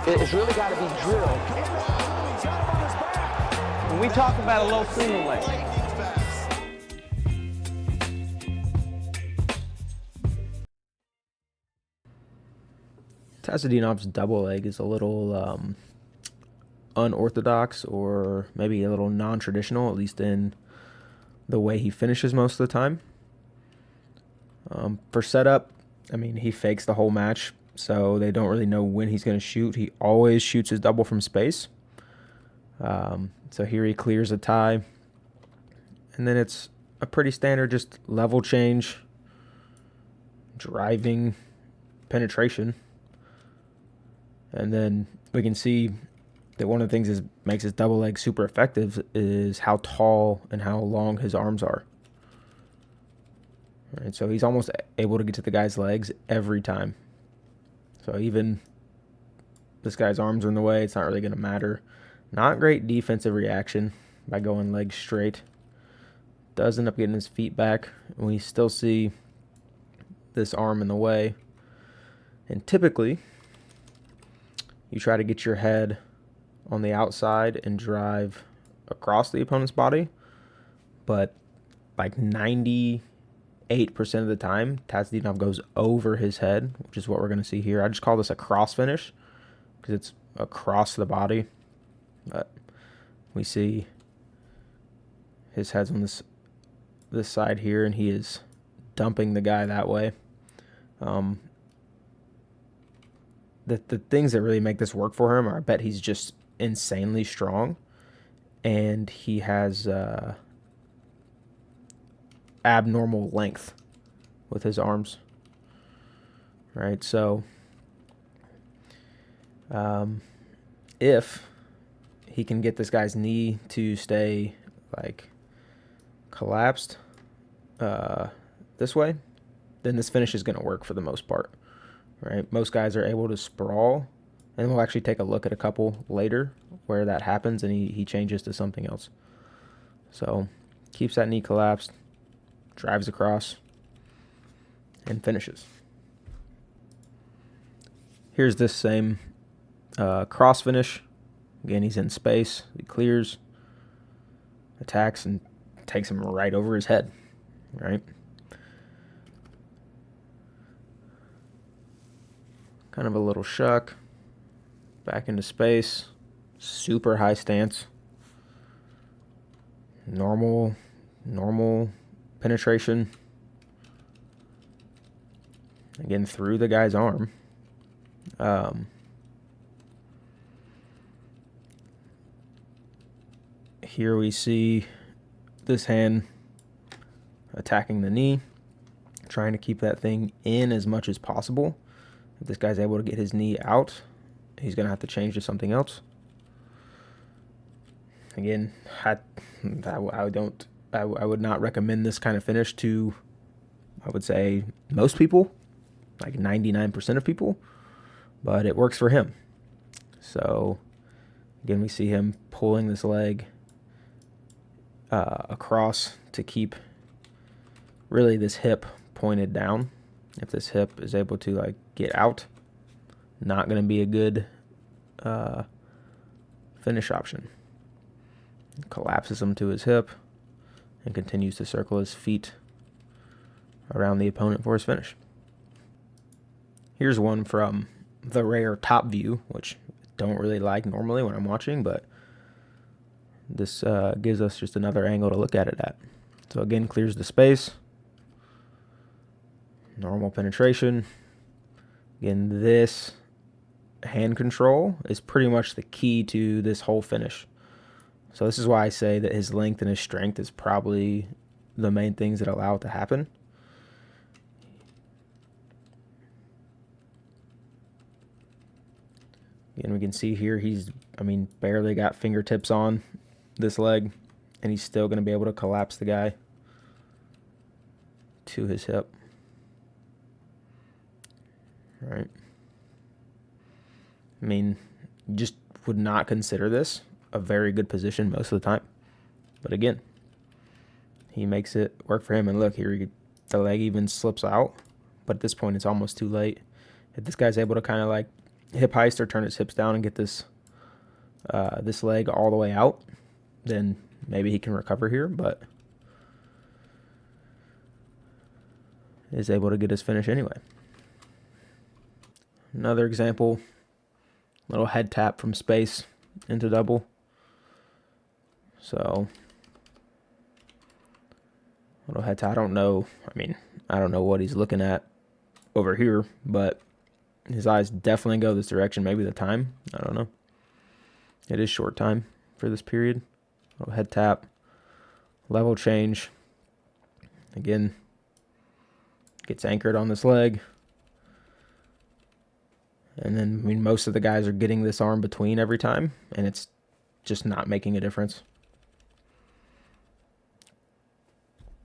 It's really got to be drilled. When we talk about a low single leg, Tazidinov's double leg is a little unorthodox, or maybe a little non-traditional, at least in the way he finishes most of the time. For setup, I mean, he fakes the whole match, so they don't really know when he's going to shoot. He always shoots his double from space. So here he clears a tie, and then it's a pretty standard just level change, driving, penetration. And then we can see that one of the things that makes his double leg super effective is how tall and how long his arms are. All right, so he's almost able to get to the guy's legs every time. So even this guy's arms are in the way, it's not really going to matter. Not great defensive reaction by going legs straight. Does end up getting his feet back. And we still see this arm in the way. And typically, you try to get your head on the outside and drive across the opponent's body. But like 98% of the time, Tazhudinov goes over his head, which is what we're going to see here. I just call this a cross finish because it's across the body. But we see his head's on this side here, and he is dumping the guy that way. The things that really make this work for him are, I bet he's just insanely strong, and he has abnormal length with his arms. Right, so if he can get this guy's knee to stay like collapsed this way, then this finish is going to work for the most part. Right, most guys are able to sprawl, and we'll actually take a look at a couple later where that happens, and he changes to something else. So keeps that knee collapsed, drives across, and finishes. Here's this same cross finish. Again, he's in space. He clears, attacks, and takes him right over his head. Right. Kind of a little shuck. Back into space. Super high stance. Normal penetration. Again, through the guy's arm. Here we see this hand attacking the knee, trying to keep that thing in as much as possible. If this guy's able to get his knee out, he's going to have to change to something else. Again, I would not recommend this kind of finish to, I would say, most people, like 99% of people, but it works for him. So, again, we see him pulling this leg across to keep really this hip pointed down. If this hip is able to like get out, not going to be a good finish option. Collapses him to his hip and continues to circle his feet around the opponent for his finish. Here's one from the rare top view, which I don't really like normally when I'm watching, but this gives us just another angle to look at it at. So again, clears the space. Normal penetration. Again, this hand control is pretty much the key to this whole finish. So this is why I say that his length and his strength is probably the main things that allow it to happen. Again, we can see here he's, barely got fingertips on this leg, and he's still going to be able to collapse the guy to his hip. Right. Just would not consider this a very good position most of the time. But again, he makes it work for him. And look, here the leg even slips out. But at this point, it's almost too late. If this guy's able to kind of like hip heist or turn his hips down and get this this leg all the way out, then maybe he can recover here, but is able to get his finish anyway. Another example, little head tap from space into double. So, little head tap. I don't know what he's looking at over here, but his eyes definitely go this direction. Maybe the time, I don't know. It is short time for this period. Little head tap, level change. Again, gets anchored on this leg. And then, I mean, most of the guys are getting this arm between every time, and it's just not making a difference.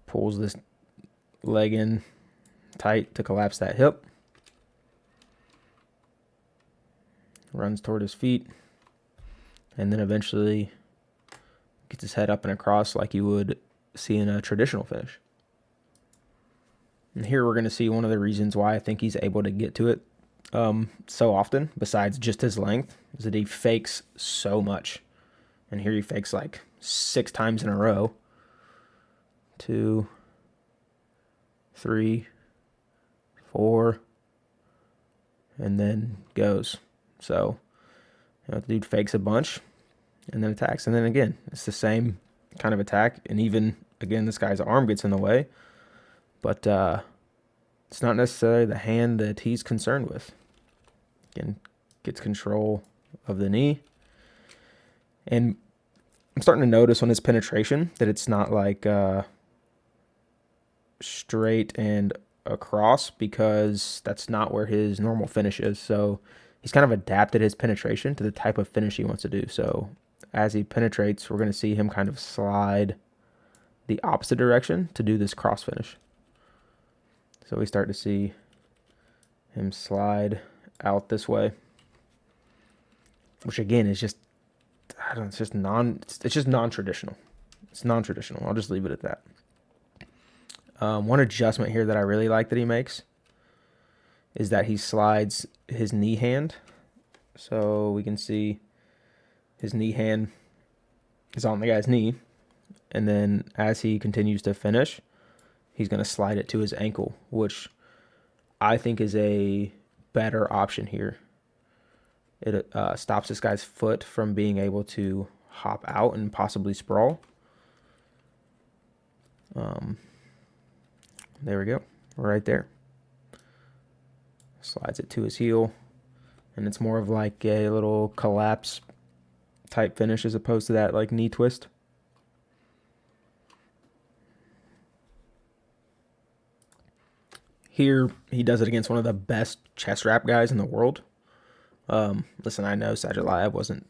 Pulls this leg in tight to collapse that hip. Runs toward his feet. And then eventually gets his head up and across like you would see in a traditional finish. And here we're going to see one of the reasons why I think he's able to get to it so often, besides just his length, is that he fakes so much. And here he fakes like 6 times in a row. 2, 3, 4, and then goes. So, you know, the dude fakes a bunch and then attacks. And then again, it's the same kind of attack. And even, again, this guy's arm gets in the way. But it's not necessarily the hand that he's concerned with. Again, gets control of the knee. And I'm starting to notice on his penetration that it's not like straight and across, because that's not where his normal finish is. So he's kind of adapted his penetration to the type of finish he wants to do. So as he penetrates, we're going to see him kind of slide the opposite direction to do this cross finish. So we start to see him slide out this way, which again is just, I don't know, it's just non-traditional. It's non-traditional. I'll just leave it at that. One adjustment here that I really like that he makes is that he slides his knee hand. So we can see his knee hand is on the guy's knee. And then as he continues to finish, he's going to slide it to his ankle, which I think is a better option here. It stops this guy's foot from being able to hop out and possibly sprawl. There we go, right there. Slides it to his heel, and it's more of like a little collapse type finish as opposed to that like knee twist. Here, he does it against one of the best chest wrap guys in the world. Listen, I know Tazhudinov wasn't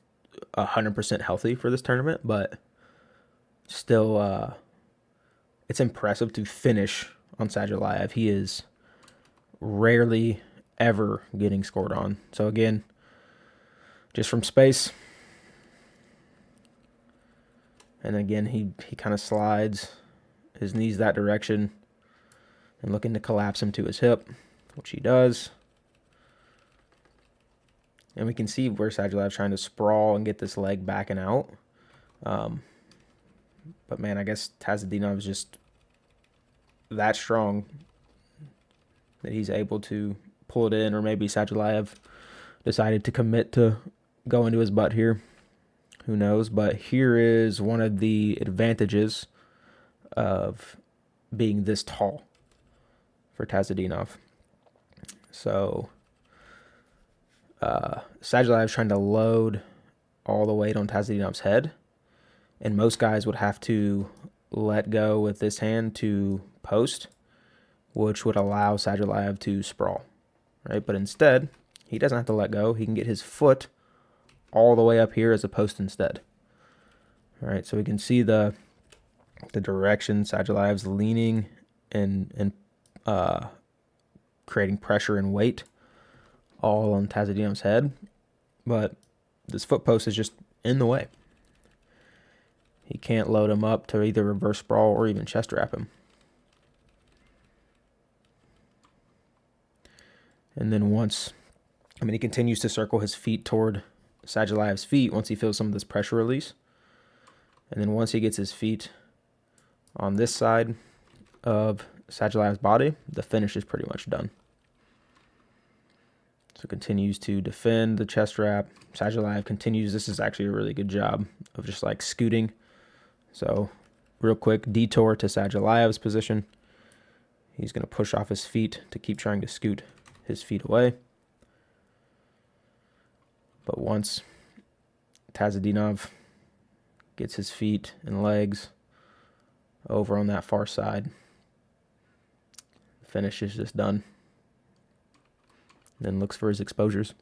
100% healthy for this tournament, but still, it's impressive to finish on Tazhudinov. He is rarely ever getting scored on. So again, just from space. And again, he kind of slides his knees that direction and looking to collapse him to his hip, which he does. And we can see where Tazhudinov trying to sprawl and get this leg backing out. But man, I guess Tazhudinov is just that strong that he's able to pull it in, or maybe Tazhudinov decided to commit to go into his butt here. Who knows? But here is one of the advantages of being this tall for Tazhudinov. So Tazhudinov is trying to load all the weight on Tazhoudinov's head, and most guys would have to let go with this hand to post, which would allow Tazhudinov to sprawl, right? But instead, he doesn't have to let go. He can get his foot all the way up here as a post instead. All right, so we can see the direction Tazhoudinov's leaning and creating pressure and weight all on Tazhoudinov's head, but this foot post is just in the way. He can't load him up to either reverse sprawl or even chest wrap him. And then once I mean, he continues to circle his feet toward Sagilayev's feet once he feels some of this pressure release. And then once he gets his feet on this side of Sagilayev's body, the finish is pretty much done. So continues to defend the chest wrap. Tazhudinov continues. This is actually a really good job of just like scooting. So real quick detour to Sagilayev's position. He's going to push off his feet to keep trying to scoot his feet away. But once Tazhudinov gets his feet and legs over on that far side, the finish is just done. Then looks for his exposures.